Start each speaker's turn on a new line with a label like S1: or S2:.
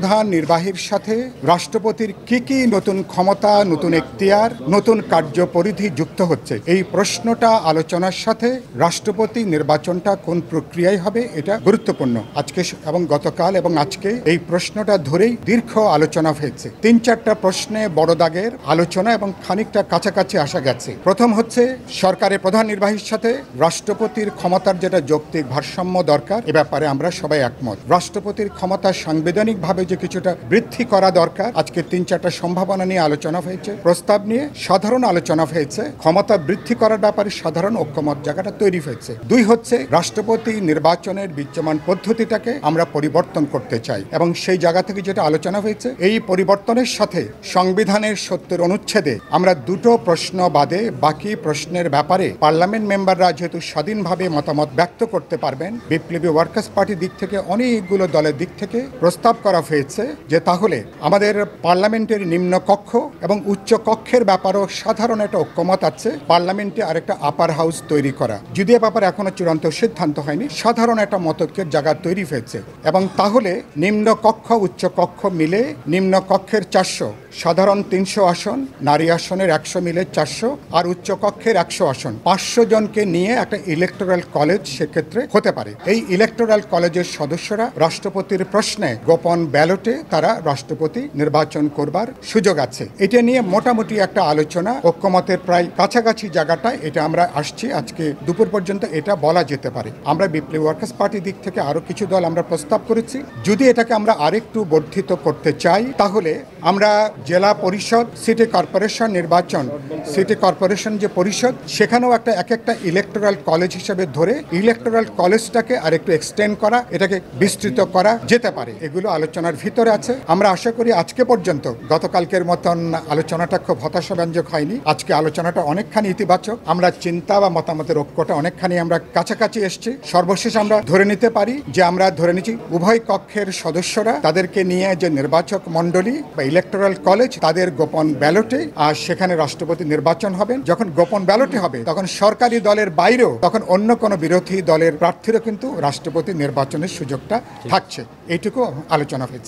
S1: প্রধান নির্বাহীর সাথে রাষ্ট্রপতির কি নতুন ক্ষমতা, নতুন এখতিয়ার, নতুন কার্যপরিধি যুক্ত হচ্ছে, এই প্রশ্নটা আলোচনার সাথে রাষ্ট্রপতি নির্বাচনটা কোন প্রক্রিয়ায় হবে এটা গুরুত্বপূর্ণ। আজকে এবং গতকাল এবং আজকে এই প্রশ্নটা ধরেই দীর্ঘ আলোচনা হয়েছে। ৩-৪টা প্রশ্নে বড় দাগের আলোচনা এবং খানিকটা কাছাকাছি আসা গেছে। প্রথম হচ্ছে সরকারের প্রধান নির্বাহীর সাথে রাষ্ট্রপতির ক্ষমতার যেটা যৌক্তিক ভারসাম্য দরকার, এ ব্যাপারে আমরা সবাই একমত। রাষ্ট্রপতির ক্ষমতা সাংবিধানিকভাবে যে কিছুটা বৃদ্ধি করা দরকার, আজকে ৩-৪টা সম্ভাবনা নিয়ে আলোচনা হয়েছে। প্রস্তাব নিয়ে সাধারণ আলোচনা হয়েছে। ক্ষমতা বৃদ্ধি করার ব্যাপারে সাধারণ ঐক্যমত জায়গাটা তৈরি হয়েছে। ২ হচ্ছে রাষ্ট্রপতি নির্বাচনের বিদ্যমান পদ্ধতিটাকে আমরা পরিবর্তন করতে চাই এবং সেই জায়গা থেকে যেটা আলোচনা হয়েছে, এই পরিবর্তনের সাথে সংবিধানের ৭০ অনুচ্ছেদে আমরা দুটো প্রশ্ন বাদে বাকি প্রশ্নের ব্যাপারে পার্লামেন্ট মেম্বাররা যেহেতু স্বাধীনভাবে মতামত ব্যক্ত করতে পারবেন, বিপ্লবী ওয়ার্কার্স পার্টির দিক থেকে অনেকগুলো দলের দিক থেকে প্রস্তাব করা হয়েছে যে তাহলে আমাদের পার্লামেন্টের নিম্ন কক্ষ এবং উচ্চ কক্ষের ব্যাপারেও সাধারণ একটা ঐক্যমত আছে, পার্লামেন্টে আরেকটা আপার হাউস তৈরি করা। যদিও ব্যাপারে এখনো চূড়ান্ত সিদ্ধান্ত হয়নি, সাধারণ একটা মতৈক্যের জায়গা তৈরি হয়েছে এবং তাহলে নিম্ন কক্ষ উচ্চ কক্ষ মিলে নিম্ন কক্ষের ৪০০, সাধারণ ৩০০ আসন, নারী আসনের ১০০ মিলে ৪০০ আর উচ্চ কক্ষের ১০০ আসন, ৫০০ জনকে নিয়ে একটা ইলেকটোরাল কলেজ সেক্ষেত্রে হতে পারে। এই ইলেকটোরাল কলেজের সদস্যরা রাষ্ট্রপতির প্রশ্নে গোপন ব্যালটে তারা রাষ্ট্রপতি নির্বাচন করবার সুযোগ আছে। এটা নিয়ে মোটামুটি একটা আলোচনা ঐক্যমতের প্রায় কাছাকাছি জায়গাটা এটা আমরা আসছি। আজকে দুপুর পর্যন্ত এটা বলা যেতে পারে। আমরা বিপ্লবী ওয়ার্কার্স পার্টির দিক থেকে আরো কিছু দল আমরা প্রস্তাব করেছি, যদি এটাকে আমরা আরেকটু বর্ধিত করতে চাই তাহলে আমরা জেলা পরিষদ, সিটি কর্পোরেশন নির্বাচন, সিটি কর্পোরেশন যে পরিষদ সেখানেও একটা ইলেকটোরাল কলেজ হিসেবে ধরে ইলেকটোরাল কলেজটাকে আরেকটু এক্সটেন্ড করা, এটাকে বিস্তৃত করা যেতে পারে। এগুলো আলোচনার ভিতরে আছে। আমরা আশা করি আজকে পর্যন্ত গতকালকের মতন আলোচনাটা খুব হতাশাব্যঞ্জক হয়নি। আজকে আলোচনাটা অনেকখানি ইতিবাচক। আমরা চিন্তা বা মতামতের ঐক্যটা অনেকখানি আমরা কাছাকাছি এসছি। সর্বশেষ আমরা ধরে নিতে পারি যে আমরা ধরে নিচ্ছি উভয় কক্ষের সদস্যরা তাদেরকে নিয়ে যে নির্বাচক মণ্ডলী বা ইলেকটোরাল কলেজ তাদের গোপন ব্যালটে আর সেখানে রাষ্ট্রপতি নির্বাচন হবেন। যখন গোপন ব্যালটে হবে তখন সরকারি দলের বাইরেও তখন অন্য কোনো বিরোধী দলের প্রার্থীরও কিন্তু রাষ্ট্রপতি নির্বাচনের সুযোগটা থাকছে। এইটুকু আলোচনা হয়েছে।